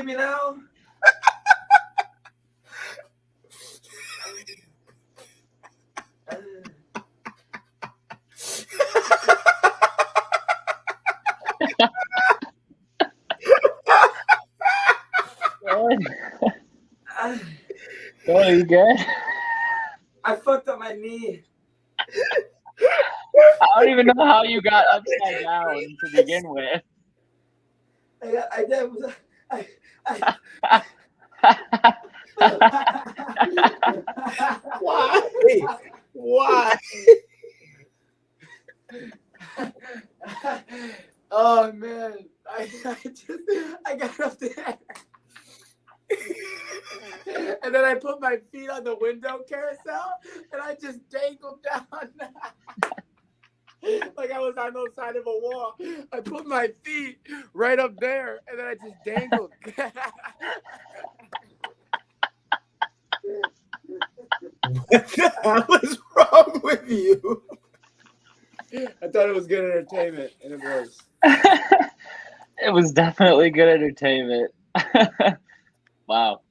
believe me now? Oh, you good? I fucked up my knee. I don't even know how you got upside down to begin with. I did. Why? Oh man, I got up there, and then I put my feet on the window carousel, and I just dangled down. Like I was on the side of a wall. I put my feet right up there, and then I just dangled. What the hell is wrong with you? I thought it was good entertainment, and it was. It was definitely good entertainment. Wow.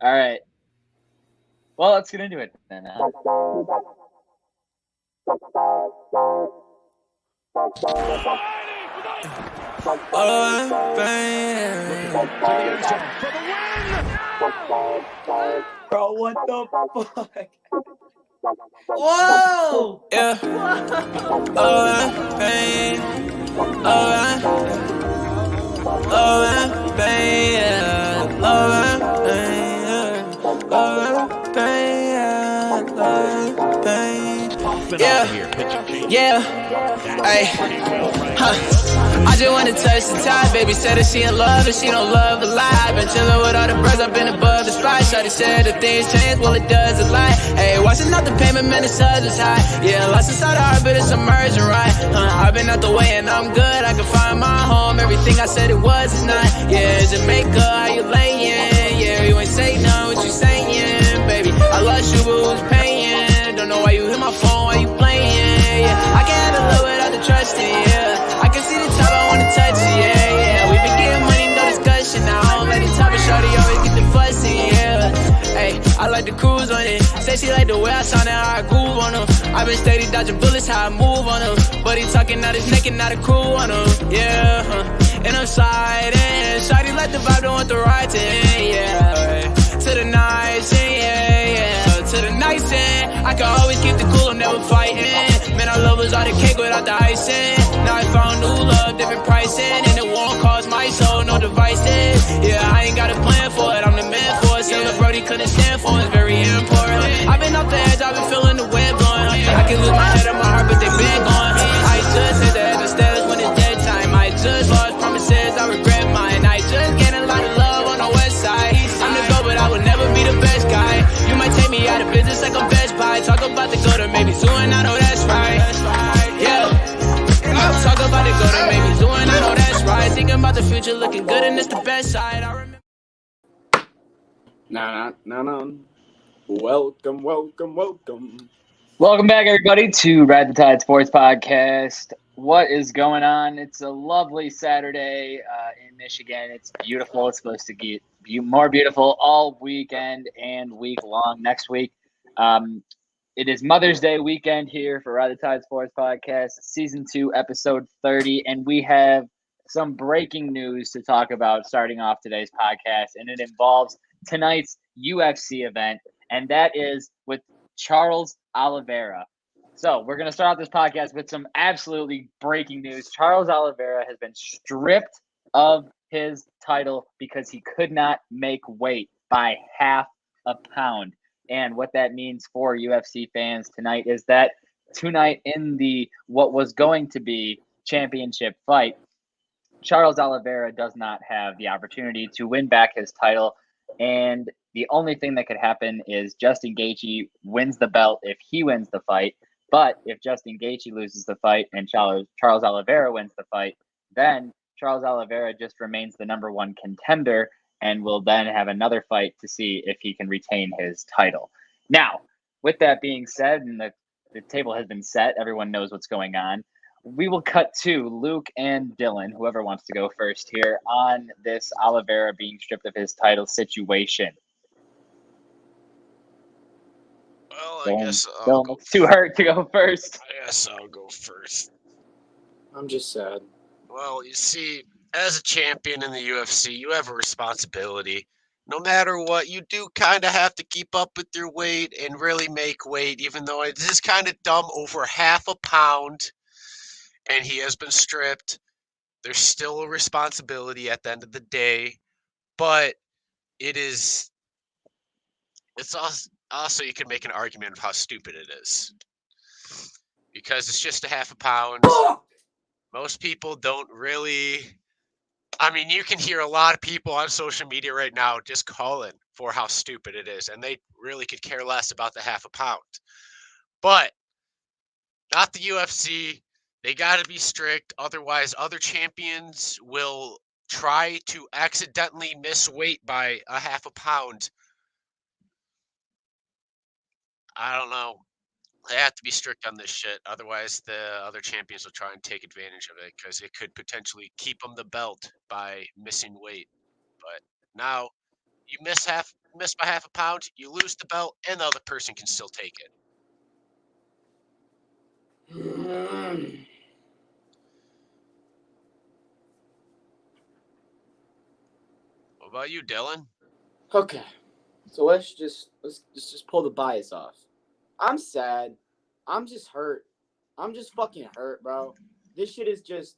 All right. Well, let's get into it then. Bro, what the fuck? Whoa! Yeah. Yeah. Ay. Huh. I just wanna touch the top. Baby said that she in love and she don't love a lie. Been chillin' with all the birds, I've been above the spot. Shawty said that things change, well it does a lot. Hey, watching out the payment, man, it's such as high. Yeah, lost inside the heart, but it's emerging right. I've been out the way and I'm good. I can find my home. Everything I said it was is not. Yeah, Jamaica, how you layin'? Yeah, you ain't say no, what you saying, baby? I lost you, but who's paying? Don't know why you hit my phone, why you playing? Yeah, I can't handle it without the trusting. Yeah, I can see the top, I wanna touch it. Yeah, yeah, we been getting money, no discussion. I don't let it top, and shorty always get the fussy. Yeah, hey, I like to cruise on it. Say she like the way I sound and how I groove on them. I been steady dodging bullets, how I move on them. But he talking out his neck and not a crew on them. Yeah, and I'm sliding. Shawty like the vibe, don't want the ride to end. Yeah, to the nights, yeah, yeah, to the nights end. I can always keep the cool, I'm never fighting. Man, our love was all the cake without the icing. Now I found new love, different pricing, and it won't cost my soul, no devices. Yeah, I ain't got a plan for it, I'm the man for it. Silver Brody couldn't stand for it, it's very important. I've been off the edge, I've been feeling the wind blowing. I can lose my head and my heart, but they been gone. I just hit the edge of stairs when it's dead time. I just lost promises, I regret mine. I just get a lot of love on the west side. I'm the go, but I would never be the best guy. You might take me out of business like I'm Best Buy. Talk about the go to maybe zooming, I know that's right. Yeah. Talk about the go to maybe zooming, I know that's right. Thinking about the future, looking good, and it's the best side. I remember. No. Welcome. Welcome back, everybody, to Ride the Tide Sports Podcast. What is going on? It's a lovely Saturday in Michigan. It's beautiful. It's supposed to get more beautiful all weekend and week long next week. It is Mother's Day weekend here for Ride the Tide Sports Podcast, Season 2, Episode 30, and we have some breaking news to talk about starting off today's podcast, and it involves tonight's UFC event, and that is with Charles Oliveira. So we're going to start off this podcast with some absolutely breaking news. Charles Oliveira has been stripped of his title because he could not make weight by half a pound. And what that means for UFC fans tonight is that tonight in the what was going to be championship fight, Charles Oliveira does not have the opportunity to win back his title. And the only thing that could happen is Justin Gaethje wins the belt if he wins the fight. But if Justin Gaethje loses the fight and Charles Oliveira wins the fight, then Charles Oliveira just remains the number one contender and will then have another fight to see if he can retain his title. Now, with that being said, and the table has been set, everyone knows what's going on. we will cut to Luke and Dylan, whoever wants to go first here, on this Oliveira being stripped of his title situation. Well, I Dylan, guess I'll go. It's too hurt to go first. I guess I'll go first. I'm just sad. Well, you see, as a champion in the UFC, you have a responsibility. No matter what, you do kind of have to keep up with your weight and really make weight, even though it is kind of dumb, over half a pound, and he has been stripped. There's still a responsibility at the end of the day, but it's also you can make an argument of how stupid it is. Because it's just a half a pound. Most people don't really. I mean, you can hear a lot of people on social media right now just calling for how stupid it is, and they really could care less about the half a pound. But not the UFC. They got to be strict. Otherwise, other champions will try to accidentally miss weight by a half a pound. I don't know. They have to be strict on this shit. Otherwise, the other champions will try and take advantage of it because it could potentially keep them the belt by missing weight. But now, you miss by half a pound, you lose the belt, and the other person can still take it. What about you, Dylan? Okay, so let's just pull the bias off. I'm sad. I'm just hurt. I'm just fucking hurt, bro. This shit is just,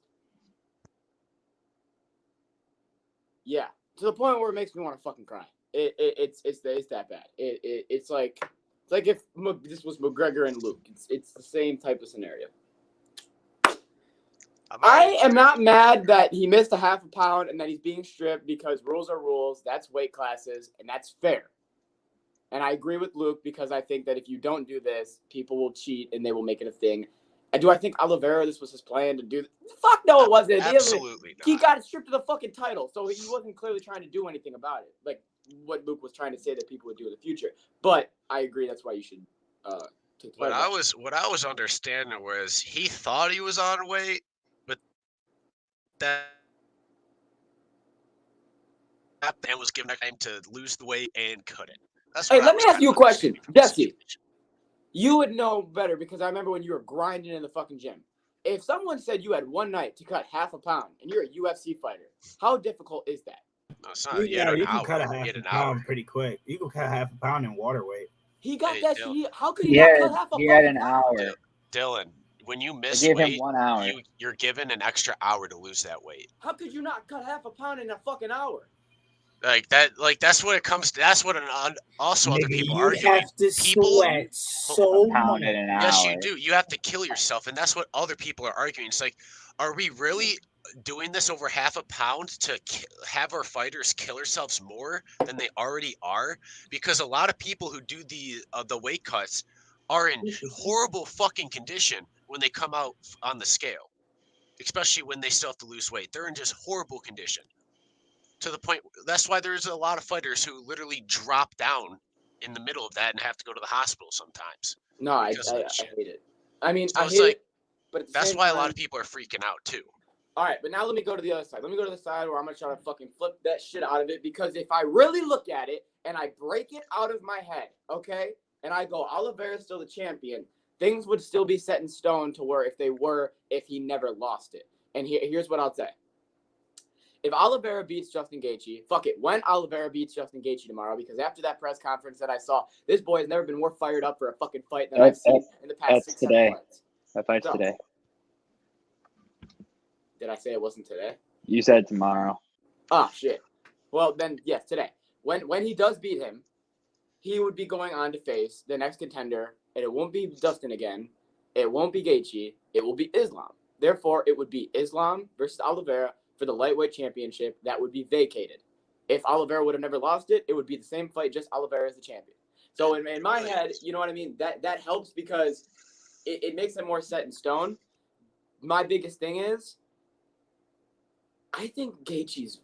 yeah, to the point where it makes me want to fucking cry. It's that bad. It's like if this was McGregor and Luke. It's the same type of scenario. I am not mad that he missed a half a pound and that he's being stripped because rules are rules. That's weight classes, and that's fair. And I agree with Luke because I think that if you don't do this, people will cheat and they will make it a thing. And do I think Oliveira, this was his plan to do? Fuck no, it wasn't. Absolutely not. He got stripped of the fucking title, so he wasn't clearly trying to do anything about it. Like what Luke was trying to say that people would do in the future. But I agree that's why you should take the What I was understanding was he thought he was on weight, but that man was given time to lose the weight and couldn't. Hey, let me ask you a question. Jesse, you would know better because I remember when you were grinding in the fucking gym. If someone said you had one night to cut half a pound and you're a UFC fighter, how difficult is that? No, it's not. You can cut a half a pound pretty quick. You can cut half a pound in water weight. He got that shit. How could he not cut half a pound? He had an hour. Dylan, when you miss They gave weight, him 1 hour. you're given an extra hour to lose that weight. How could you not cut half a pound in a fucking hour? That's what it comes to. That's what also other people argue. You have to sweat so much. Yes, you do. You have to kill yourself, and that's what other people are arguing. It's like, are we really doing this over half a pound to have our fighters kill ourselves more than they already are? Because a lot of people who do the weight cuts are in horrible fucking condition when they come out on the scale, especially when they still have to lose weight. They're in just horrible condition. To the point, that's why there's a lot of fighters who literally drop down in the middle of that and have to go to the hospital sometimes. No, I hate it. I mean, so I hate it, but that's why a lot of people are freaking out too. All right, but now let me go to the other side. Let me go to the side where I'm going to try to fucking flip that shit out of it because if I really look at it and I break it out of my head, okay, and I go, Oliveira's still the champion, things would still be set in stone to where if he never lost it. And here's what I'll say. If Oliveira beats Justin Gaethje, fuck it. When Oliveira beats Justin Gaethje tomorrow, because after that press conference that I saw, this boy has never been more fired up for a fucking fight than I've seen in the past 6-7 months. That fight's today. Did I say it wasn't today? You said tomorrow. Ah, shit. Well, then, yes, today. When he does beat him, he would be going on to face the next contender, and it won't be Dustin again. It won't be Gaethje. It will be Islam. Therefore, it would be Islam versus Oliveira for the lightweight championship that would be vacated. If Oliveira would have never lost it, it would be the same fight, just Oliveira as the champion. So in my head, you know what I mean? That helps because it makes it more set in stone. My biggest thing is I think Gaethje's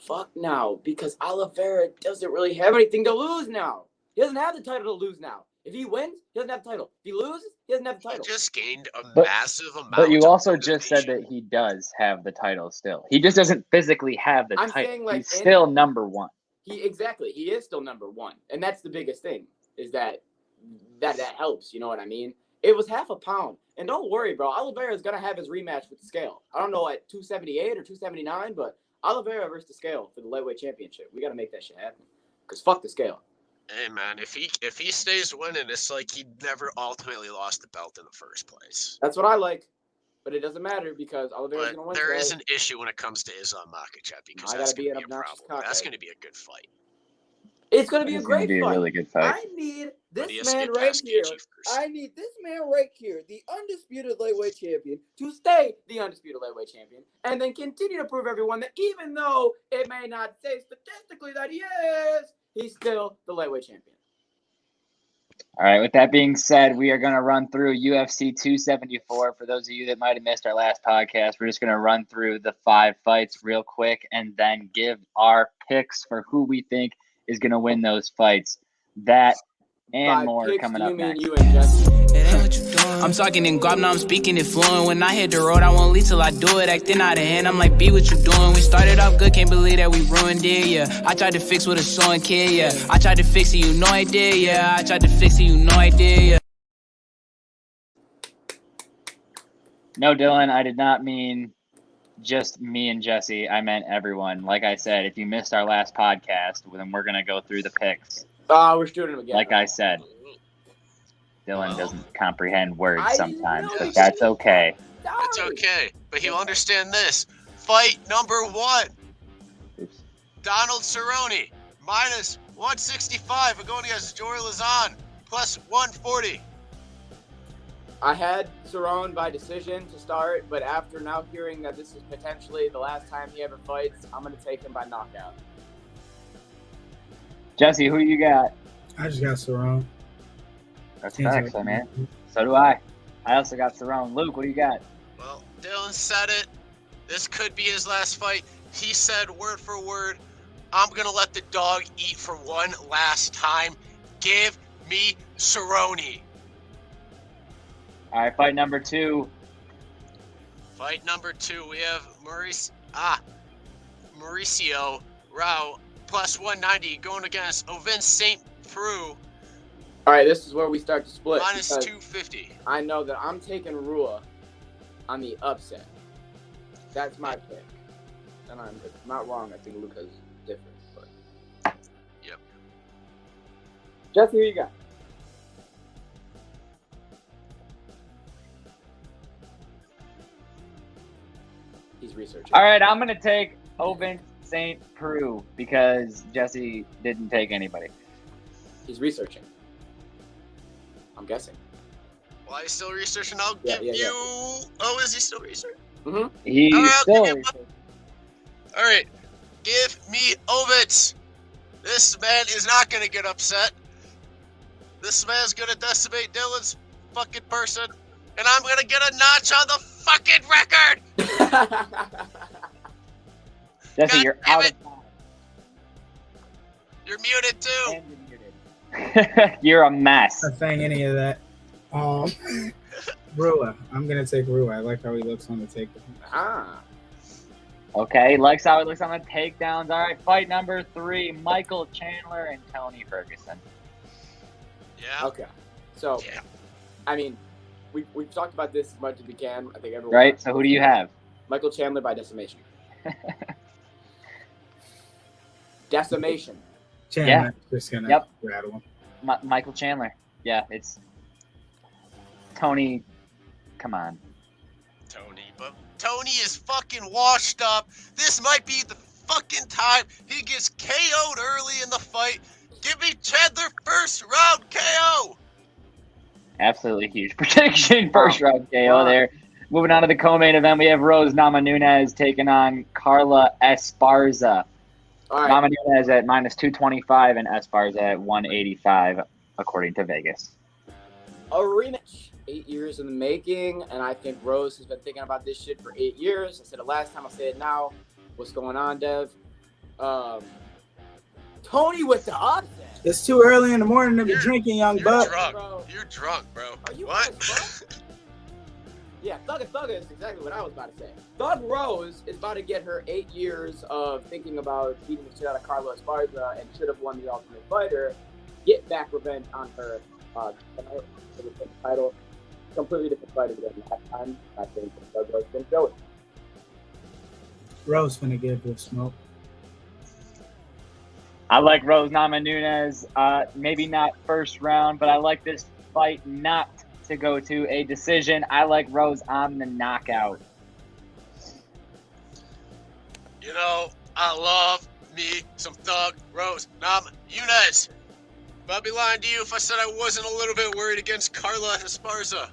fucked now because Oliveira doesn't really have anything to lose now. He doesn't have the title to lose now. If he wins, he doesn't have the title. If he loses, he doesn't have the He title. just gained a But- massive amount. But you of also just said motivation. that he does have the title still. He just doesn't physically have the I'm title. saying, like, He's still number one. He is still number one, and that's the biggest thing. Is that helps? You know what I mean? It was half a pound, and don't worry, bro. Oliveira is gonna have his rematch with the scale. I don't know at 278 or 279, but Oliveira versus the scale for the lightweight championship. We gotta make that shit happen. Cause fuck the scale. Hey man, if he stays winning, it's like he never ultimately lost the belt in the first place. That's what I like, but it doesn't matter because Oliveira's But gonna win. there is today. an issue when it comes to Islam Makhachev because I that's gotta be going to an be a obnoxious problem. That's cockhead. going to be a good fight. It's gonna be a It's going great to be a fight. really good fight. I need But he this has to man get right past here. Gaethje first. I need this man right here, the undisputed lightweight champion, to stay the undisputed lightweight champion, and then continue to prove everyone that even though it may not say statistically that he is, he's still the lightweight champion. All right, with that being said, we are going to run through UFC 274. For those of you that might have missed our last podcast, we're just going to run through the 5 fights real quick and then give our picks for who we think is going to win those fights. That and By more picks, coming do you up mean next. you and Jesse? It ain't what you doing. I'm talking in guap, now I'm speaking it fluent. When I hit the road, I won't leave till I do it. Acting out of hand, I'm like, be what you doing. We started off good, can't believe that we ruined it, yeah. I tried to fix with a sewing kid, yeah. I tried to fix it, you know I did, yeah. I tried to fix it, you know I did, yeah. No, Dylan, I did not mean just me and Jesse. I meant everyone. Like I said, if you missed our last podcast, then we're going to go through the picks. We're shooting him again. Like I said, Dylan Well, doesn't comprehend words I sometimes, know but he that's doesn't. okay. It's okay, but he'll understand this. Fight number 1. Oops. Donald Cerrone, minus 165. We're going against Jory Lauzon, plus 140. I had Cerrone by decision to start, but after now hearing that this is potentially the last time he ever fights, I'm going to take him by knockout. Jesse, who you got? I just got Cerrone. That's facts, man. So do I. I also got Cerrone. Luke, what do you got? Well, Dylan said it. This could be his last fight. He said word for word, I'm going to let the dog eat for one last time. Give me Cerrone. All right, fight number 2. Fight number 2, we have Mauricio Rao, plus 190, going against Ovince St. Preux, All right, this is where we start to split. minus because 250. I know that I'm taking Rua on the upset. That's my pick. And I'm not wrong. I think Luca's different. But... Yep. Jesse, who you got? He's researching. All right, I'm going to take Ovince St. Preux because Jesse didn't take anybody. He's researching. I'm guessing. While he's still researching, I'll Yeah, give yeah, you... yeah. Oh, is he still researching? Mm-hmm. He's All right, I'll still give you All right, give me Ovince. This man is not going to get upset. This man's going to decimate Dylan's fucking person, and I'm going to get a notch on the fucking record. Jesse, God you're damn out it. of time. You're muted too. And you're muted. You're a mess. Not saying any of that. Rua. I'm gonna take Rua. I like how he looks on the takedown. Ah. Okay, likes how it looks on the takedowns. All right, fight number 3, Michael Chandler and Tony Ferguson. Yeah. Okay. So, Yeah. I mean, we've talked about this as much as we can. I think everyone. Right, so who do you have? Michael Chandler by decimation. Decimation. Chandler, just gonna Yep. rattle him. Michael Chandler. Yeah, it's Tony. Come on. Tony, but Tony is fucking washed up. This might be the fucking time he gets KO'd early in the fight. Give me Chandler first round KO. Absolutely huge prediction. First round KO Wow. there. Moving on to the co-main event, we have Rose Namajunas taking on Carla Esparza. All right. Namajunas at minus 225 and Esparza at 185, according to Vegas. A rematch. 8 years in the making, and I think Rose has been thinking about this shit for 8 years. I said it last time, I'll say it now. What's going on, Dev? Tony with the upset. It's too early in the morning to be drinking, young You're buck. drunk. Bro. You're drunk, bro. Are you what? Yeah, Thug is exactly what I was about to say. Thug Rose is about to get her 8 years of thinking about beating the shit out of Carla Esparza and should have won the Ultimate Fighter. Get back revenge on her tonight for the title. Completely different fighter than last time. I think Thug Rose can show it. Rose finna give this smoke. I like Rose Namajunas. Maybe not first round, but I like this fight not to go to a decision. I like Rose on the knockout. You know, I love me some Thug Rose Namajunas. But I'd be lying to you if I said I wasn't a little bit worried against Carla Esparza.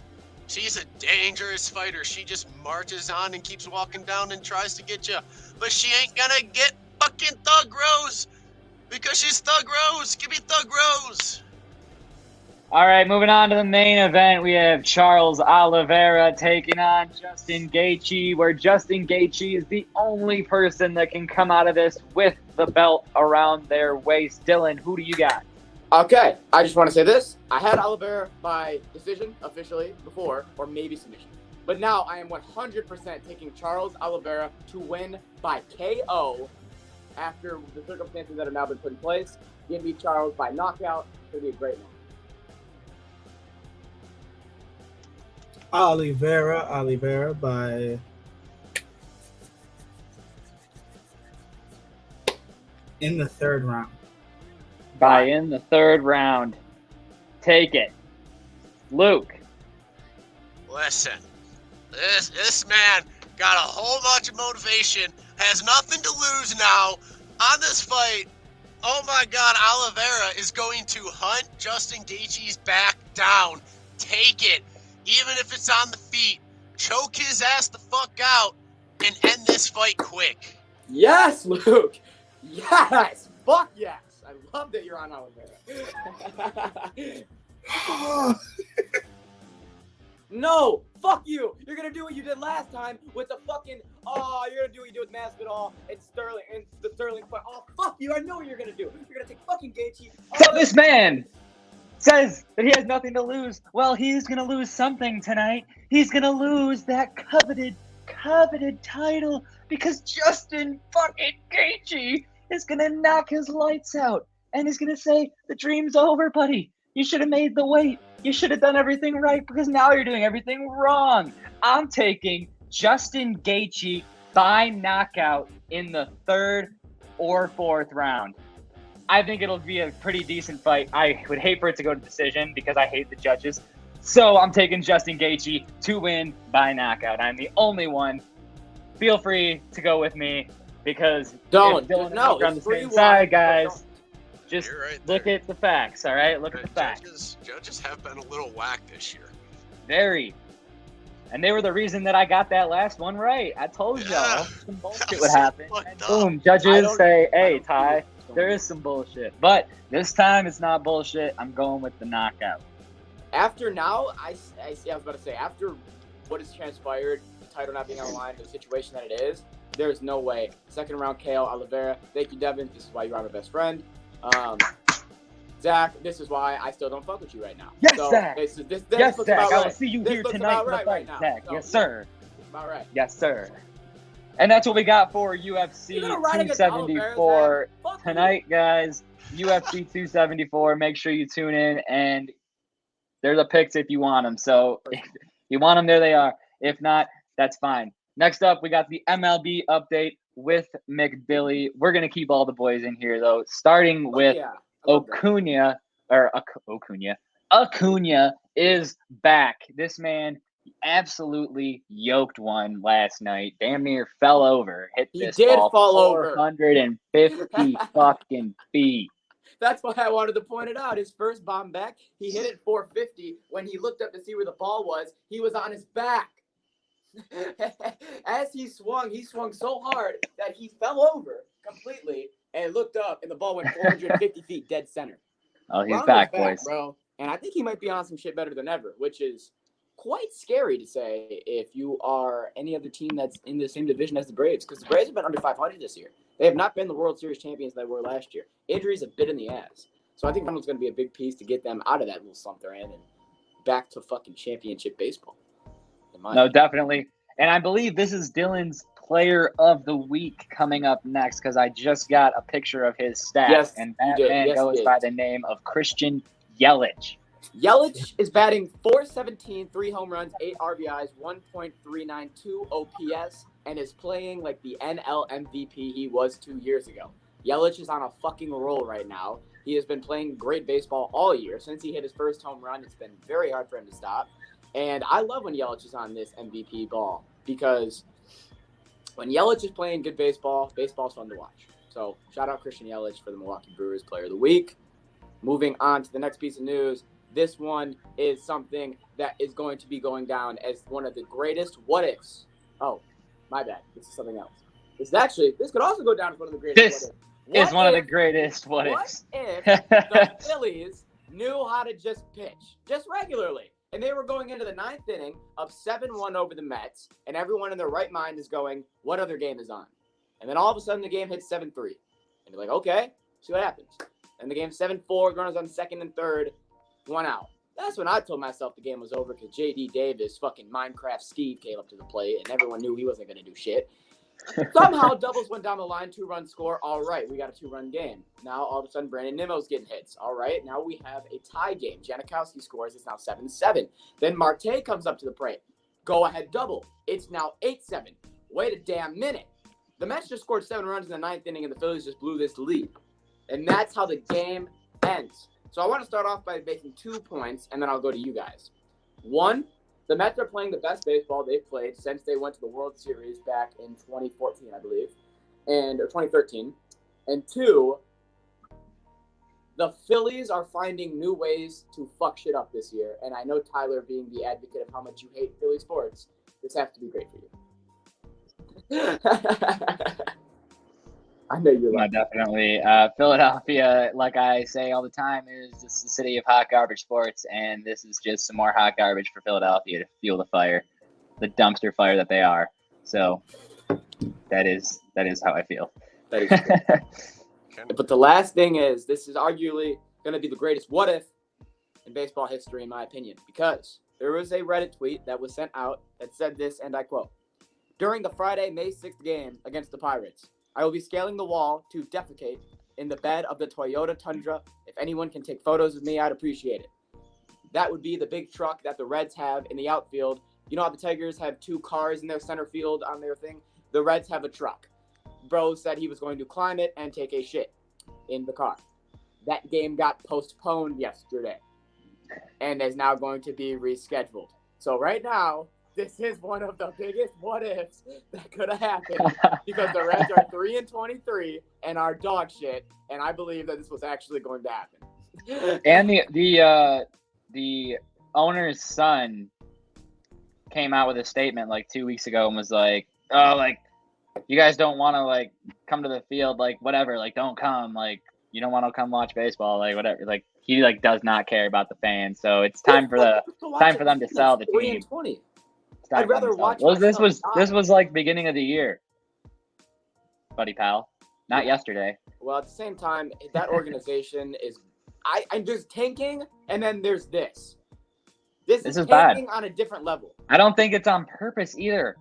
She's a dangerous fighter. She just marches on and keeps walking down and tries to get you. But she ain't gonna get fucking Thug Rose because she's Thug Rose. Give me Thug Rose. All right, moving on to the main event. We have Charles Oliveira taking on Justin Gaethje, where Justin Gaethje is the only person that can come out of this with the belt around their waist. Dylan, who do you got? Okay, I just want to say this. I had Oliveira by decision officially before, or maybe submission. But now I am 100% taking Charles Oliveira to win by KO after the circumstances that have now been put in place. Give me Charles by knockout. It's going to be a great one. Oliveira by in the third round. By in the third round. Take it. Luke. Listen, this man got a whole bunch of motivation, has nothing to lose now on this fight. Oh my God, Oliveira is going to hunt Justin Gaethje's back down. Take it. Even if it's on the feet, choke his ass the fuck out and end this fight quick. Yes, Luke. Yes. Fuck yes. I love that you're on Oliveira. No. Fuck you. You're going to do what you did last time with the fucking, you're going to do what you did with Masvidal and Sterling and the Sterling fight. Oh, fuck you. I know what you're going to do. You're going to take fucking Gaethje. So this man says that he has nothing to lose. Well, he's going to lose something tonight. He's going to lose that coveted title because Justin fucking Gaethje is going to knock his lights out. And he's going to say, the dream's over, buddy. You should have made the weight. You should have done everything right because now you're doing everything wrong. I'm taking Justin Gaethje by knockout in the third or fourth round. I think it'll be a pretty decent fight. I would hate for it to go to decision because I hate the judges. So I'm taking Justin Gaethje to win by knockout. I'm the only one. Feel free to go with me because Don't. if Dylan and No, Luke are on the it's free same wine, side, but guys. Just You're right look there. at the facts, all right? Look at the facts. Judges have been a little whack this year. Very. And they were the reason that I got that last one right. I told Yeah. y'all some bullshit That would was happen. fucked And up. boom, I judges don't- say, I hey, don't Ty, think there is some bullshit. But this time it's not bullshit. I'm going with the knockout. After now, I was about to say, after what has transpired, the title not being on the line, the situation that it is, there's no way. Second round KO, Oliveira. Thank you, Devin. This is why you're my best friend. Zach, this is why I still don't fuck with you right now. Yes, so Zach. This Yes, looks Zach. about I will right. see you This here looks tonight about for the right fight, now. Zach. So, Yes, sir. It's about right. Yes, sir. And that's what we got for UFC You're gonna ride against Oliveira, 274 Zach? Fuck you. tonight, guys. UFC 274. Make sure you tune in, and there's the picks if you want them. So if you want them, there they are. If not, that's fine. Next up, we got the MLB update with McBilly. We're gonna keep all the boys in here though, starting Fuck with yeah. I love that. Acuna is back. This man absolutely yoked one last night. Damn near fell over. Hit He this did ball fall over. 450 fucking feet. That's why I wanted to point it out. His first bomb back, he hit it 450. When he looked up to see where the ball was, he was on his back. As he swung so hard that he fell over completely and looked up, and the ball went 450 feet dead center. Oh, he's Rondo's back, boys. bro. And I think he might be on some shit better than ever, which is quite scary to say if you are any other team that's in the same division as the Braves, because the Braves have been under 500 this year. They have not been the World Series champions they were last year. Injuries have bit in the ass. So I think Ronald's going to be a big piece to get them out of that little slump they're in and back to fucking championship baseball. No, definitely. And I believe this is Dylan's Player of the Week coming up next because I just got a picture of his stats. Yes, and that you did. man Yes, you goes did. by the name of Christian Yelich. Yelich is batting .417, 3 home runs, 8 RBIs, 1.392 OPS, and is playing like the NL MVP he was 2 years ago. Yelich is on a fucking roll right now. He has been playing great baseball all year. Since he hit his first home run, it's been very hard for him to stop. And I love when Yelich is on this MVP ball because when Yelich is playing good baseball, baseball's fun to watch. So shout out Christian Yelich for the Milwaukee Brewers Player of the Week. Moving on to the next piece of news. This one is something that is going to be going down as one of the greatest what-ifs. Oh, my bad. This is something else. This could also go down as one of the greatest what-ifs. This is one of the greatest what-ifs. What if the Phillies knew how to just pitch, just regularly, and they were going into the 9th inning up 7-1 over the Mets, and everyone in their right mind is going, what other game is on? And then all of a sudden the game hits 7-3. And you're like, okay, see what happens. And the game's 7-4, runners on second and third, 1 out. That's when I told myself the game was over because J.D. Davis, fucking Minecraft Steve, came up to the plate, and everyone knew he wasn't going to do shit. Somehow doubles went down the line, 2-run score. All right, we got a 2-run game. Now all of a sudden Brandon Nimmo's getting hits. All right, now we have a tie game. Janikowski scores. It's now 7-7. Then Marte comes up to the plate. Go ahead double. It's now 8-7. Wait a damn minute. The Mets just scored 7 runs in the 9th inning, and the Phillies just blew this lead. And that's how the game ends. So I want to start off by making 2 points, and then I'll go to you guys. 1, the Mets are playing the best baseball they've played since they went to the World Series back in 2014, I believe, or 2013. And 2, the Phillies are finding new ways to fuck shit up this year. And I know Tyler, being the advocate of how much you hate Philly sports, this has to be great for you. I know you're right. Definitely. Philadelphia, like I say all the time, is just the city of hot garbage sports, and this is just some more hot garbage for Philadelphia to fuel the fire, the dumpster fire that they are. So that is how I feel. That is But the last thing is, this is arguably going to be the greatest what if in baseball history, in my opinion, because there was a Reddit tweet that was sent out that said this, and I quote, "During the Friday, May 6th game against the Pirates, I will be scaling the wall to defecate in the bed of the Toyota Tundra. If anyone can take photos of me, I'd appreciate it." That would be the big truck that the Reds have in the outfield. You know how the Tigers have 2 cars in their center field on their thing? The Reds have a truck. Bro said he was going to climb it and take a shit in the car. That game got postponed yesterday and is now going to be rescheduled. So right now, this is one of the biggest what-ifs that could have happened because the Reds are 3-23 and are dog shit, and I believe that this was actually going to happen. And the owner's son came out with a statement like 2 weeks ago and was like, "Oh, like you guys don't want to like come to the field, like whatever, like don't come, like you don't want to come watch baseball, like whatever." Like he like does not care about the fans, so it's time for them to sell the team. 3-20. I'd rather watch. Well, this was like beginning of the year, buddy pal, not yesterday. Well, at the same time, that organization is. I'm just tanking, and then there's this. This is tanking bad on a different level. I don't think it's on purpose either.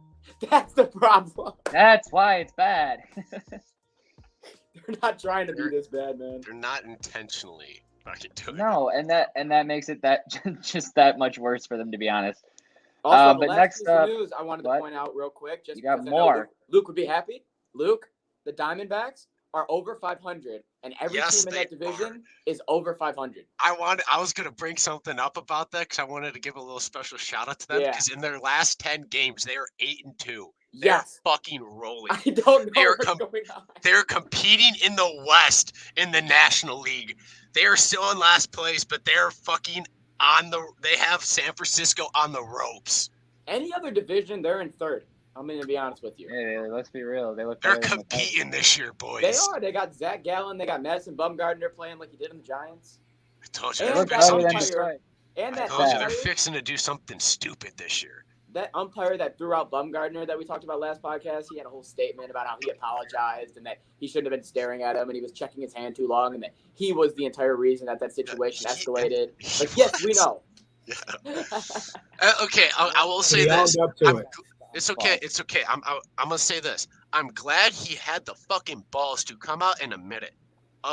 That's the problem. That's why it's bad. They're not trying to be this bad, man. They're not intentionally fucking doing it. No, and that makes it that just that much worse for them, to be honest. Also, but last next piece of news I wanted to point out real quick. Just you got because more. Luke would be happy. Luke, the Diamondbacks are over 500, and every team in that division is over 500. I was gonna bring something up about that because I wanted to give a little special shout out to them because in their last 10 games they are 8-2. They're fucking rolling. I don't know what's going on. They're competing in the West in the National League. They are still in last place, but they're fucking they have San Francisco on the ropes. Any other division, they're in third. I'm going to be honest with you. Yeah, let's be real. They're competing this year, boys. They are. They got Zach Gallen. They got Madison Bumgarner playing like he did in the Giants. I told you they're fixing to do something stupid this year. umpire that threw out Bumgarner that we talked about last podcast, he had a whole statement about how he apologized and that he shouldn't have been staring at him and he was checking his hand too long and that he was the entire reason that situation escalated. Like, yes, we know. Okay, I will say He this. owned up to it. It's okay. It's okay. I'm gonna say this. I'm glad he had the fucking balls to come out and admit it.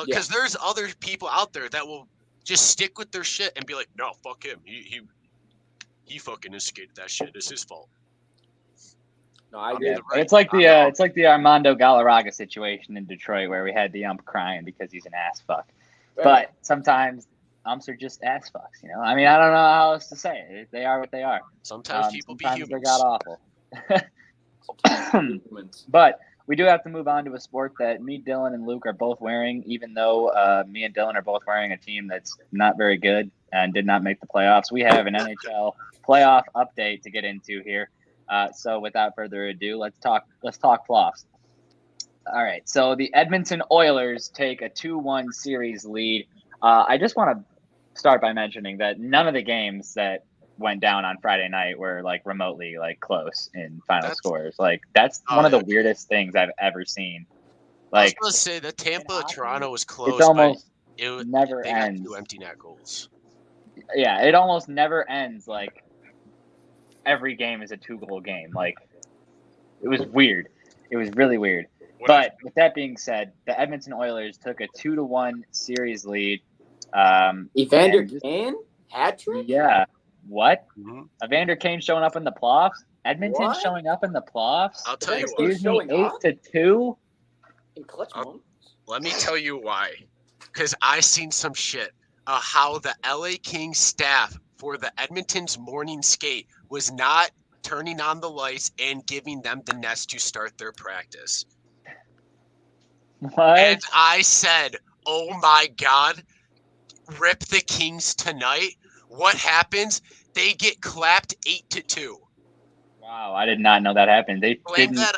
Because there's other people out there that will just stick with their shit and be like, no, fuck him. He fucking instigated that shit. It's his fault. No, I agree. Yeah, it's like the Armando Galarraga situation in Detroit where we had the ump crying because he's an ass fuck. Right. But sometimes umps are just ass fucks, you know? I mean, I don't know how else to say it. They are what they are. Sometimes people be sometimes humans. they're god awful. But we do have to move on to a sport that me, Dylan, and Luke are both wearing, even though me and Dylan are both wearing a team that's not very good and did not make the playoffs. We have an NHL playoff update to get into here. So without further ado, let's talk playoffs. All right. So the Edmonton Oilers take a 2-1 series lead. I just want to start by mentioning that none of the games that went down on Friday night were like remotely like close in final scores. Like that's one of the weirdest things I've ever seen. Like I was gonna say the Tampa Toronto was close. It's almost but never they ends. got 2 empty net goals. Yeah, it almost never ends. Like every game is a 2-goal game. Like it was weird. It was really weird. But with that being said, the Edmonton Oilers took a 2-1 series lead. Evander Kane hat trick? Yeah. What? Mm-hmm. Evander Kane showing up in the playoffs? Edmonton showing up in the playoffs? I'll tell you what. Excuse me, 8-2? In clutch moments? Let me tell you why. Because I seen some shit how the LA Kings staff for the Edmonton's morning skate was not turning on the lights and giving them the nets to start their practice. What? And I said, oh my God, rip the Kings tonight. What happens? They get clapped 8-2. Wow, I did not know that happened. Blame that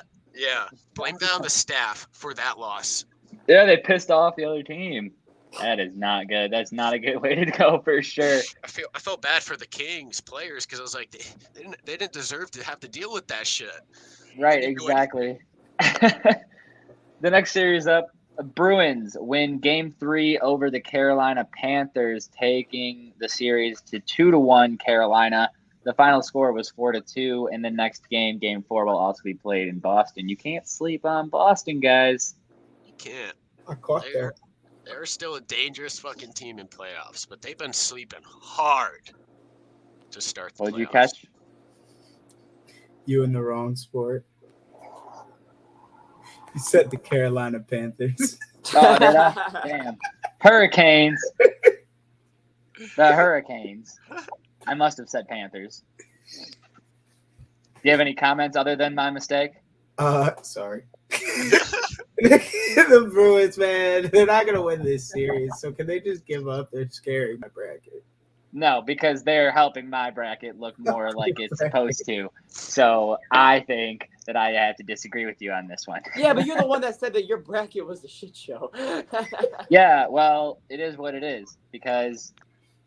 on the staff for that loss. Yeah, they pissed off the other team. That is not good. That's not a good way to go for sure. I felt bad for the Kings players because I was like, they didn't deserve to have to deal with that shit. Right, exactly. The next series up, Bruins win Game 3 over the Carolina Panthers, taking the series to 2-1 Carolina. The final score was 4-2, and the next game, Game 4, will also be played in Boston. You can't sleep on Boston, guys. You can't. I caught that. They're still a dangerous fucking team in playoffs, but they've been sleeping hard to start the playoffs. What'd you catch? You in the wrong sport. You said the Carolina Panthers. Oh, did I? Damn. Hurricanes. The Hurricanes. I must have said Panthers. Do you have any comments other than my mistake? Sorry. The Bruins, man, they're not going to win this series. So can they just give up? They're scaring my bracket. No, because they're helping my bracket look more like it's supposed to. So I think that I have to disagree with you on this one. Yeah, but you're the one that said that your bracket was the shit show. Yeah, well, it is what it is because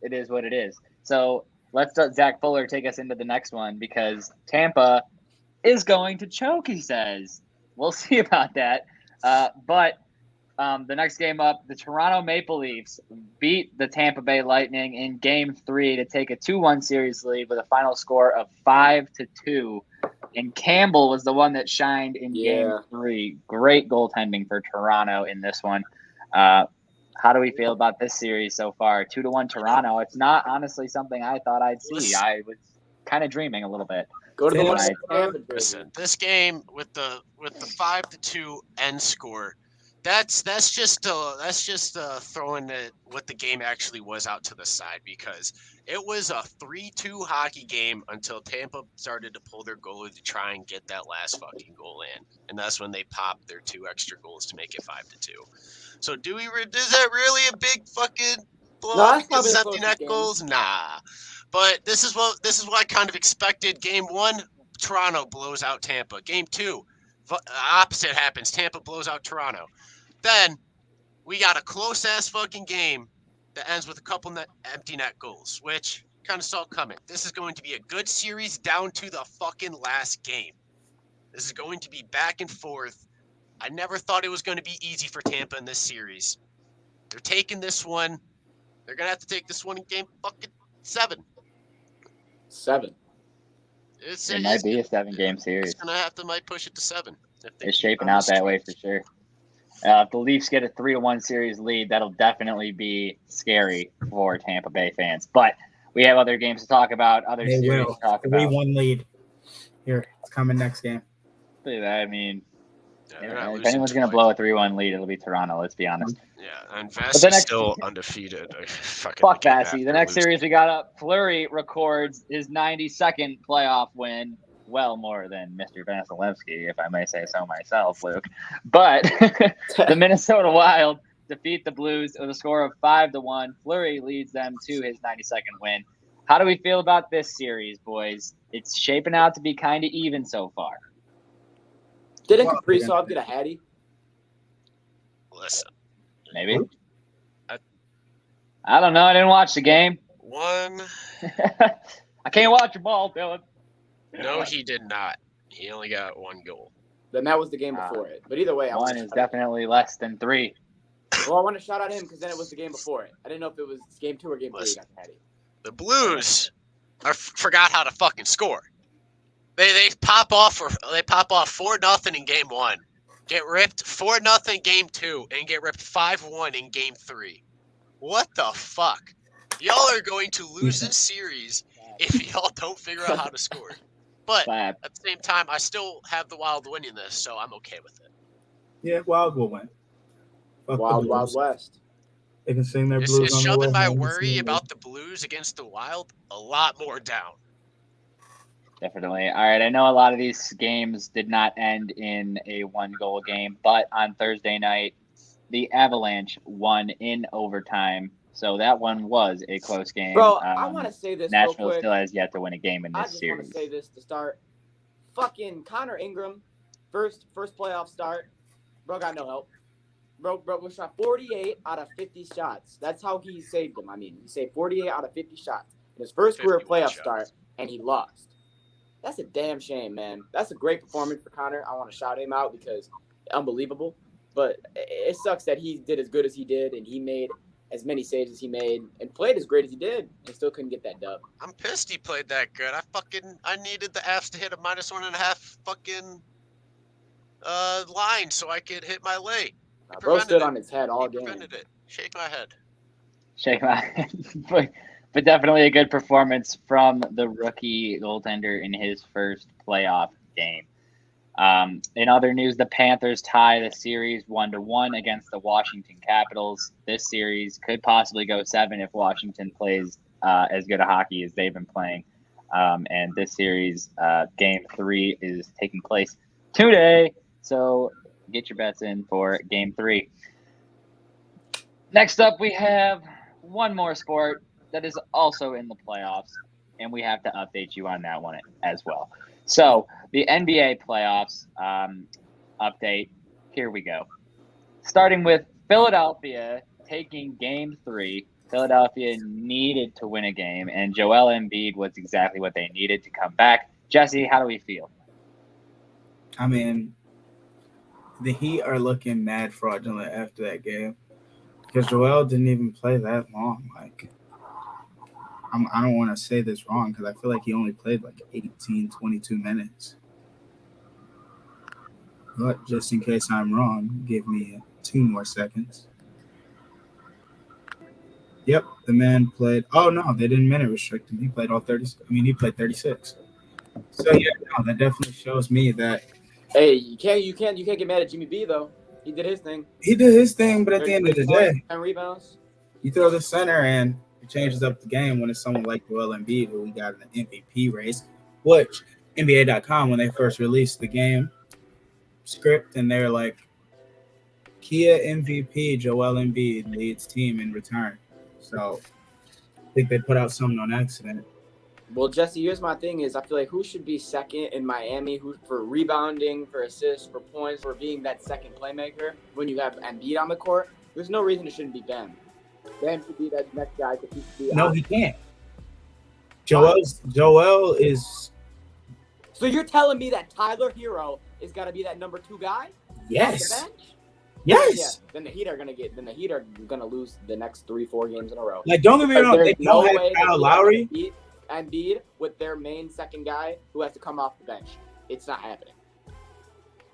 it is what it is. So let's let Zach Fuller take us into the next one because Tampa is going to choke, he says. We'll see about that. But the next game up, the Toronto Maple Leafs beat the Tampa Bay Lightning in Game 3 to take a 2-1 series lead with a final score of 5-2. And Campbell was the one that shined in Game 3. Great goaltending for Toronto in this one. How do we feel about this series so far? 2-1 Toronto. It's not honestly something I thought I'd see. I was kind of dreaming a little bit. Go to the Listen, Listen, this game with the 5-2 end score, that's just throwing what the game actually was out to the side because it was a 3-2 hockey game until Tampa started to pull their goalie to try and get that last fucking goal in, and that's when they popped their 2 extra goals to make it 5-2. So is that really a big fucking blow because empty net goals? Nah. But this is what I kind of expected. Game 1, Toronto blows out Tampa. Game 2, opposite happens. Tampa blows out Toronto. Then we got a close ass fucking game that ends with a couple empty net goals, which kind of saw it coming. This is going to be a good series down to the fucking last game. This is going to be back and forth. I never thought it was going to be easy for Tampa in this series. They're taking this one. They're going to have to take this one in game fucking 7. 7. It might be a 7-game series. It's going to have to might push it to 7. It's shaping out that way for sure. If the Leafs get a 3-1 series lead, that'll definitely be scary for Tampa Bay fans. But we have other games to talk about, other They series will. to talk about. 3-1 lead. Here, it's coming next game. I mean, Yeah, if anyone's going to blow a 3-1 lead, it'll be Toronto, let's be honest. Yeah, and Vassey's still undefeated. Fuck Vassey. The next series we got up, Fleury records his 92nd playoff win. Well, more than Mr. Vasilevsky, if I may say so myself, Luke. But the Minnesota Wild defeat the Blues with a score of 5-1. Fleury leads them to his 92nd win. How do we feel about this series, boys? It's shaping out to be kind of even so far. Didn't Kaprizov get a Hattie? Listen. Maybe. I don't know. I didn't watch the game. One. I can't watch the ball, Dylan. No, he did not. He only got 1 goal. Then that was the game before it. But either way, one is definitely less than 3. Well, I want to shout out him because then it was the game before it. I didn't know if it was game 2 or game 3 he got the Hattie. The Blues forgot how to fucking score. They pop off 4-0 in game 1, get ripped 4-0 game 2, and get ripped 5-1 in game 3. What the fuck? Y'all are going to lose this series if y'all don't figure out how to score. But at the same time, I still have the Wild winning this, so I'm okay with it. Yeah, Wild will win. Fuck Wild West. They can sing their Is blues on the shoving way my home. worry about the Blues against the Wild a lot more down. Definitely. All right. I know a lot of these games did not end in a 1-goal game, but on Thursday night, the Avalanche won in overtime. So that one was a close game. Bro, I want to say this real Nashville quick. still has yet to win a game in I this just series. want to say this to start. Fucking Connor Ingram, first playoff start. Bro got no help. Bro was shot 48 out of 50 shots. That's how he saved them. I mean, he saved 48 out of 50 shots in his first career playoff start, and he lost. That's a damn shame, man. That's a great performance for Connor. I want to shout him out because unbelievable. But it sucks that he did as good as he did, and he made as many saves as he made, and played as great as he did, and still couldn't get that dub. I'm pissed he played that good. I needed the Avs to hit a -1.5 fucking line so I could hit my lay. Bro stood on his head all game. Prevented it. Shake my head. Shake my head. But definitely a good performance from the rookie goaltender in his first playoff game. In other news, the Panthers tie the series 1-1 against the Washington Capitals. This series could possibly go 7 if Washington plays as good a hockey as they've been playing. And this series, game 3 is taking place today. So get your bets in for game 3. Next up, we have one more sport that is also in the playoffs, and we have to update you on that one as well. So the NBA playoffs update, here we go. Starting with Philadelphia taking game 3. Philadelphia needed to win a game, and Joel Embiid was exactly what they needed to come back. Jesse, how do we feel? I mean, the Heat are looking mad fraudulent after that game because Joel didn't even play that long. Like, I don't want to say this wrong because I feel like he only played like 18, 22 minutes. But just in case I'm wrong, give me 2 more seconds. Yep, the man played. Oh, no, they didn't minute restrict him. He played all 30. He played 36. So, yeah, no, that definitely shows me that. Hey, you can't get mad at Jimmy B, though. He did his thing. He did his thing, but at the end of the day, 10 rebounds. You throw the center and it changes up the game when it's someone like Joel Embiid, who we got in the MVP race, which NBA.com, when they first released the game script, and they're like, Kia MVP, Joel Embiid leads team in return. So I think they put out something on accident. Well, Jesse, here's my thing is I feel like who should be second in Miami who for rebounding, for assists, for points, for being that second playmaker when you have Embiid on the court? There's no reason it shouldn't be Bam. Bam should be that next guy. No, he can't. Joel is. So you're telling me that Tyler Hero is got to be that number 2 guy? Yes. Off the bench? Yes. Yeah. Then the Heat are gonna lose the next 3-4 games in a row. Like, don't get me wrong, they don't have way Kyle Lowry. Beat Embiid with their main second guy who has to come off the bench. It's not happening.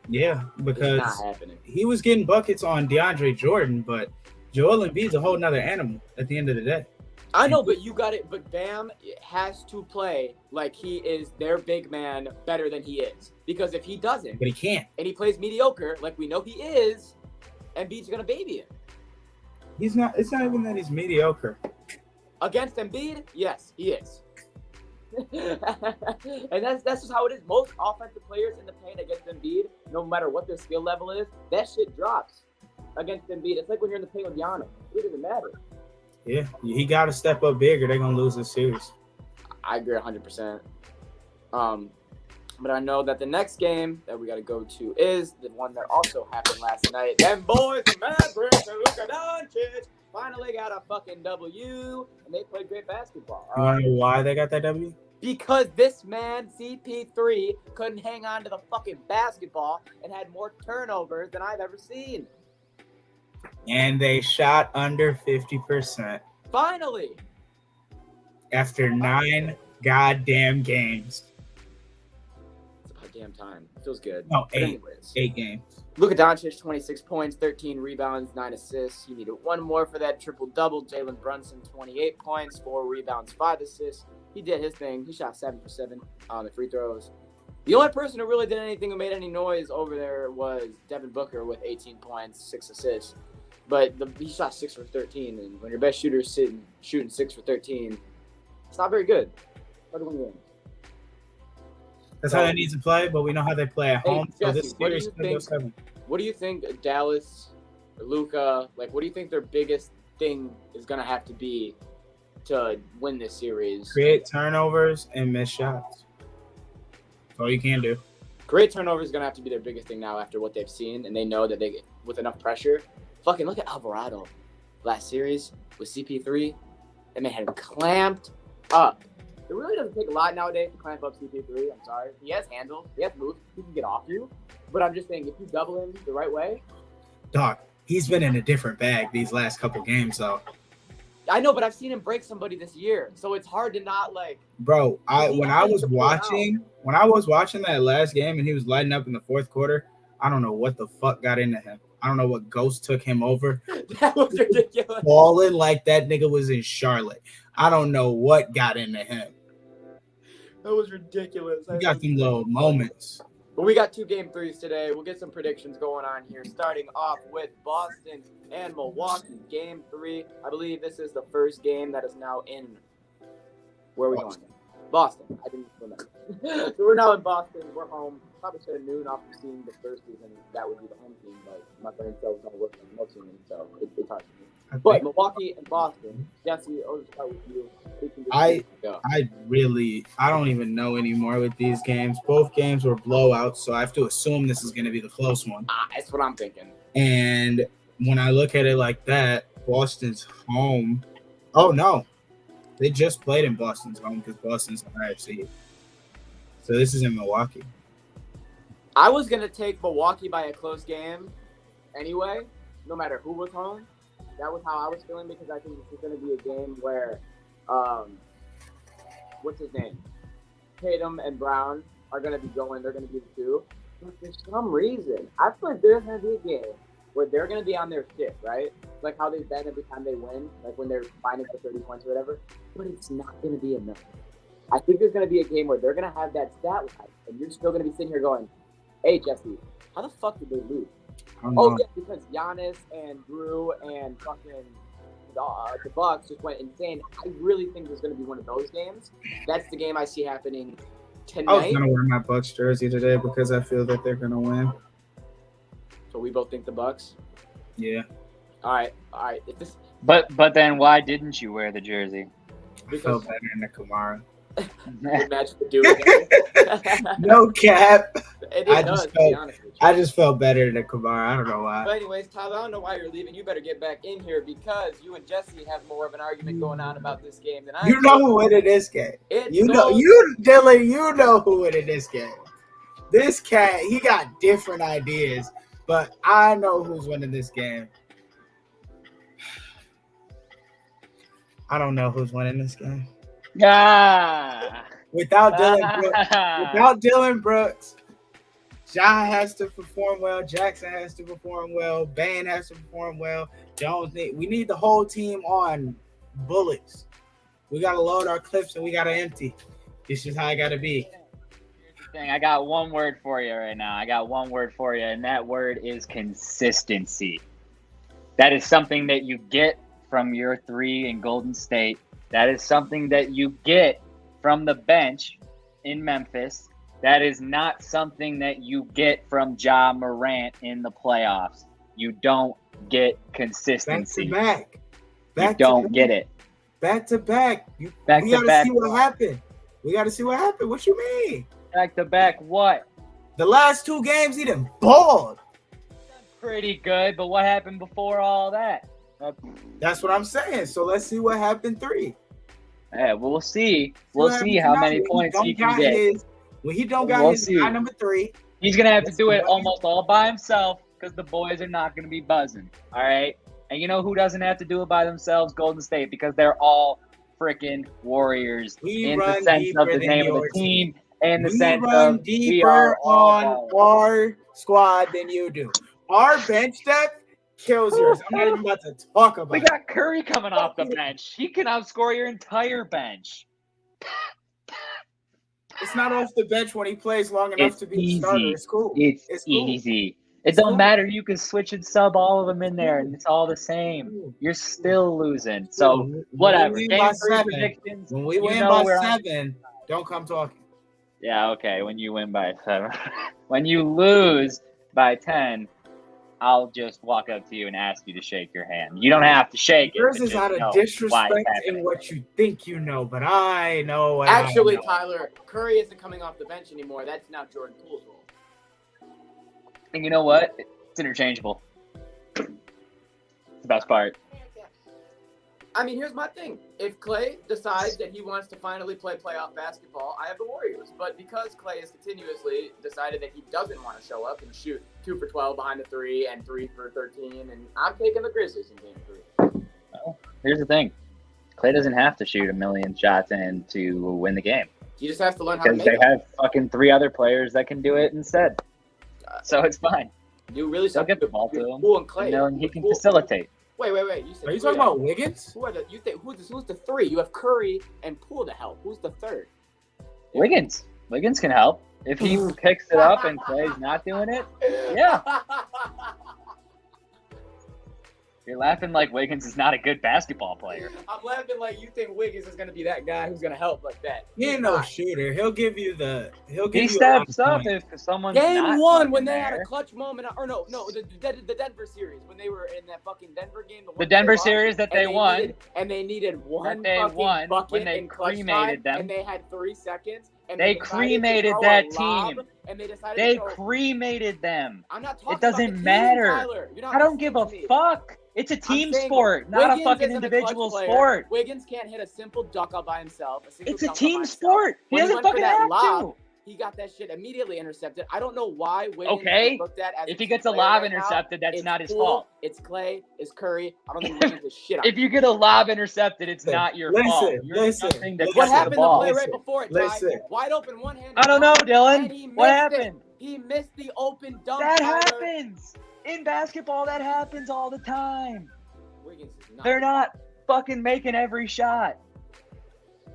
Yeah, because it's not happening. He was getting buckets on DeAndre Jordan, but Joel Embiid's a whole nother animal at the end of the day. I know, but you got it. But Bam has to play like he is their big man better than he is. Because if he doesn't, But he can't. and he plays mediocre like we know he is, Embiid's gonna baby him. He's not. It's not even that he's mediocre. Against Embiid, yes, he is. And that's just how it is. Most offensive players in the paint against Embiid, no matter what their skill level is, that shit drops against Embiid. It's like when you're in the paint with Giannis. It doesn't matter. Yeah, he got to step up big or they're gonna lose this series. I agree 100%. But I know that the next game that we got to go to is the one that also happened last night. Them boys, the Mavericks, and Luka Doncic finally got a fucking W, and they played great basketball. You want to know why they got that W? Because this man, CP3, couldn't hang on to the fucking basketball and had more turnovers than I've ever seen. And they shot under 50%. Finally. After 9 goddamn games. It's about damn time. It feels good. No, But 8. anyways. 8 games. Luka Doncic, 26 points, 13 rebounds, 9 assists. He needed one more for that triple-double. Jalen Brunson, 28 points, 4 rebounds, 5 assists. He did his thing. He shot 7 for 7 at free throws. The only person who really did anything who made any noise over there was Devin Booker with 18 points, 6 assists. But he shot 6 for 13, and when your best shooter is shooting 6 for 13, it's not very good. Hard to win games. That's how they need to play, but we know how they play at home. So Jesse, this series what could go 7. What do you think Dallas, Luka, like, what do you think their biggest thing is going to have to be to win this series? Create turnovers and miss shots. That's all you can do. Create turnovers is going to have to be their biggest thing now after what they've seen, and they know that they, with enough pressure, fucking look at Alvarado last series with CP3. That man had him clamped up. It really doesn't take a lot nowadays to clamp up CP3. I'm sorry. He has handles. He has moves. He can get off you. But I'm just saying, if you double him the right way. Dog, he's been in a different bag these last couple games, though. I know, but I've seen him break somebody this year. So it's hard to not, like. Bro, when I was watching that last game and he was lighting up in the fourth quarter, I don't know what the fuck got into him. I don't know what ghost took him over. That was ridiculous. Balling like that nigga was in Charlotte. I don't know what got into him. That was ridiculous. He got some little moments. But we got 2 game 3s today. We'll get some predictions going on here. Starting off with Boston and Milwaukee. Game 3. I believe this is the first game that is now in. Where are we going? Boston. I didn't remember. So we're now in Boston. We're home. Probably said noon after seeing the first season. That would be the home team, but my brain cells don't work on the team, so it's hard to me. But Milwaukee and Boston. Jesse, I'll just start with you. I don't even know anymore with these games. Both games were blowouts, so I have to assume this is going to be the close one. That's what I'm thinking. And when I look at it like that, Boston's home. Oh, no. They just played in Boston's home because Boston's the higher seed. So this is in Milwaukee. I was going to take Milwaukee by a close game anyway, no matter who was home. That was how I was feeling because I think this is going to be a game where, what's his name? Tatum and Brown are going to be going. They're going to be the 2. But for some reason, I feel like there's going to be a game where they're going to be on their shit, right? Like how they've been every time they win, like when they're fighting for 30 points or whatever. But it's not going to be enough. I think there's going to be a game where they're going to have that stat line, and you're still going to be sitting here going, hey, Jesse, how the fuck did they lose? Oh, yeah, because Giannis and Drew and fucking the Bucks just went insane. I really think there's going to be one of those games. That's the game I see happening tonight. I was going to wear my Bucks jersey today because I feel that they're going to win. So we both think the Bucks? Yeah. All right. But then why didn't you wear the jersey? I felt better in the Kamara. Match the dude. No cap. It I does, just to be honest with I just felt better than Kamara. I don't know But why. anyways, Tyler, I don't know why you're leaving. You better get back in here because you and Jesse have more of an argument going on about this game than I do. You know who winning this game. It's Dylan, you know who winning this game. This cat, he got different ideas, but I know who's winning this game. I don't know who's winning this game. Without Dylan Brooks, Ja has to perform well. Jackson has to perform well. Bane has to perform well. We need the whole team on bullets. We got to load our clips and we got to empty. This is how I got to be. I got one word for you right now. And that word is consistency. That is something that you get from your three in Golden State. That is something that you get from the bench in Memphis. That is not something that you get from Ja Morant in the playoffs. You don't get consistency. Back to back. You don't get it. Back to back. We got to see what happened. What you mean? Back to back what? The last two games he done balled. Pretty good, but what happened before all that? That's what I'm saying. So let's see what happened 3. Yeah, we'll see. We'll see how many points he can get. When he don't got his guy number 3, he's gonna have to do it almost all by himself because the boys are not gonna be buzzing. All right, and you know who doesn't have to do it by themselves? Golden State, because they're all freaking warriors in the sense of the name of the team and the sense of we are on our squad than you do. Our bench depth kills yours. I'm not even about to talk about it. We got Curry coming off the bench. He can outscore your entire bench. It's not off the bench when he plays long enough to be a starter. It's cool. It's easy. It don't matter. You can switch and sub all of them in there, and it's all the same. You're still losing. So, whatever. Game 3 predictions. When we win by 7, don't come talking. Yeah, okay. When you win by 7. When you lose by 10, I'll just walk up to you and ask you to shake your hand. You don't have to shake it. Yours is out of disrespect in what you think you know, but I know. Actually, Tyler, Curry isn't coming off the bench anymore. That's now Jordan Poole's role. And you know what? It's interchangeable. It's the best part. I mean, here's my thing. If Clay decides that he wants to finally play playoff basketball, I have the Warriors. But because Clay has continuously decided that he doesn't want to show up and shoot 2 for 12 behind the 3 and 3 for 13, and I'm taking the Grizzlies in game 3. Well, here's the thing. Clay doesn't have to shoot a million shots in to win the game. He just has to learn how to make it. Because they have fucking 3 other players that can do it instead. So it's fine. You really They'll get the ball to him. Poole and Clay. And he can facilitate. Wait. Are you talking about Wiggins? Who's the 3? You have Curry and Poole to help. Who's the 3rd? Wiggins. Wiggins can help. If he picks it up and Clay's not doing it, yeah. You're laughing like Wiggins is not a good basketball player. I'm laughing like you think Wiggins is going to be that guy who's going to help like that. He ain't no shooter. He'll give you the. He steps up if someone's Game not 1 when they there. had a clutch moment, or no, the Denver series when they were in that fucking Denver game. The Denver series that they won, and they needed one bucket when they cremated them, and they had 3 seconds. And they cremated that team. And they cremated them. I'm not talking it doesn't about matter. I don't give a fuck. It's a team sport, not a fucking individual sport. Wiggins can't hit a simple duck all by himself. It's a team sport. He doesn't fucking have to. He got that shit immediately intercepted. I don't know why Wiggins is looked at as if he gets a lob intercepted, that's not his fault. It's Clay, it's Curry. I don't think Wiggins is shit on if you get a lob intercepted, it's not your fault. Listen. What happened to play right before it, Ty? Wide open one hand. I don't know, Dylan. What happened? He missed the open dunk. That happens. In basketball, that happens all the time. Wiggins is not. They're not fucking making every shot.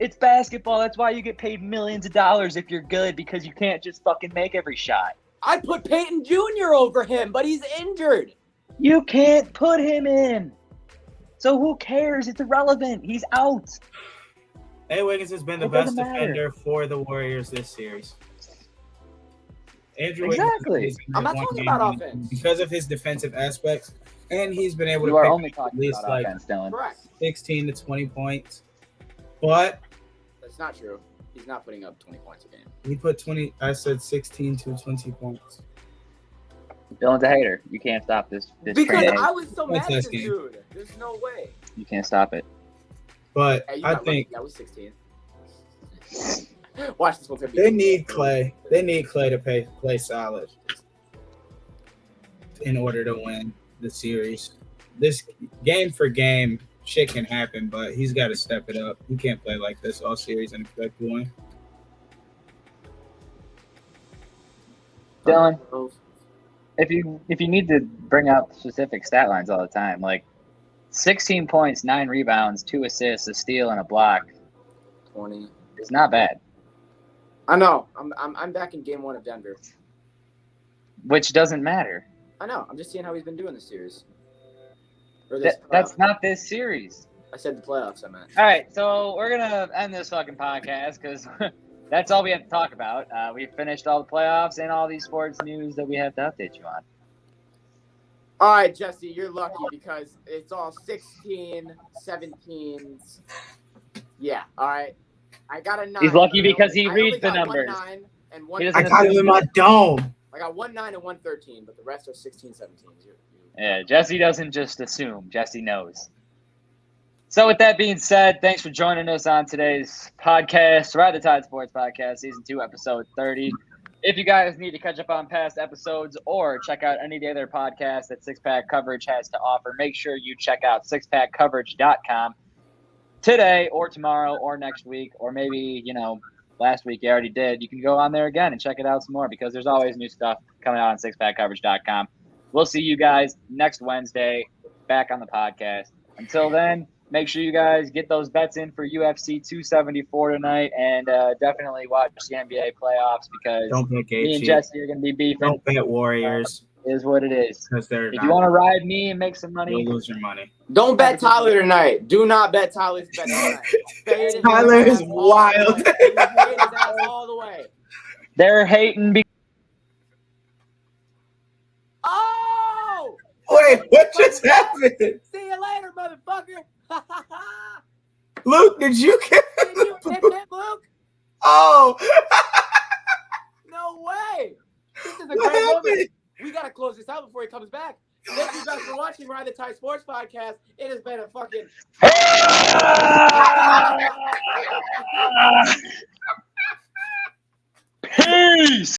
It's basketball. That's why you get paid millions of dollars if you're good, because you can't just fucking make every shot. I put Peyton Jr. over him, but he's injured. You can't put him in. So who cares? It's irrelevant. He's out. Hey, Wiggins has been the best defender for the Warriors this series. Andrew Wiggins. I'm not talking about offense. Because of his defensive aspects, and he's been able to pick only at least like offense, Dylan. 16 to 20 points. But that's not true. He's not putting up 20 points a game. He put 20. I said 16 to 20 points. Dylan's a hater. You can't stop this Because train. I was so mad at Test this game. dude. There's no way. You can't stop it. But Hey, you I got think lucky. I was 16. Watch this one. they need Clay. They need Clay to play solid in order to win the series. This game for game, shit can happen, but he's got to step it up. He can't play like this all series and expect to win. Dylan, if you need to bring out specific stat lines all the time, like 16 points, 9 rebounds, 2 assists, a steal, and a block 20. is not bad. I know. I'm back in game 1 of Denver. Which doesn't matter. I know. I'm just seeing how he's been doing this series. Or That's not this series. I said the playoffs. I meant. All right, so we're gonna end this fucking podcast because that's all we have to talk about. We finished all the playoffs and all these sports news that we have to update you on. All right, Jesse, you're lucky because it's all 16, 17s. Yeah. All right. I got a 9. He's lucky because he I only reads the got numbers. 1 9 and He 1. doesn't I got him in my dome. I got 1 9 and 1 13, but the rest are 16, 17s. Yeah, Jesse doesn't just assume. Jesse knows. So with that being said, thanks for joining us on today's podcast, Ride the Tide Sports Podcast, Season 2, Episode 30. If you guys need to catch up on past episodes or check out any of the other podcasts that Six Pack Coverage has to offer, make sure you check out sixpackcoverage.com today or tomorrow or next week, or maybe, last week you already did. You can go on there again and check it out some more because there's always new stuff coming out on sixpackcoverage.com. We'll see you guys next Wednesday back on the podcast. Until then, make sure you guys get those bets in for UFC 274 tonight, and definitely watch the NBA playoffs because Don't bet me and Gaethje. Jesse are going to be beefing. Don't bet Warriors It is what it is. because they're If you want to ride me and make some money, you'll lose your money. Don't bet Tyler tonight. Do not bet Tyler's bet tonight. Fade his Tyler ass is all wild. the way. Fade his ass all the way. they're hating. Oh! Wait, what just happened? See you later, motherfucker. Luke, did you get Did you hit him, Luke? Oh! No way. This is a What great happened? moment. We got to close this out before he comes back. Thank you guys for watching Ride the Tide Sports Podcast. It has been a fucking... Peace.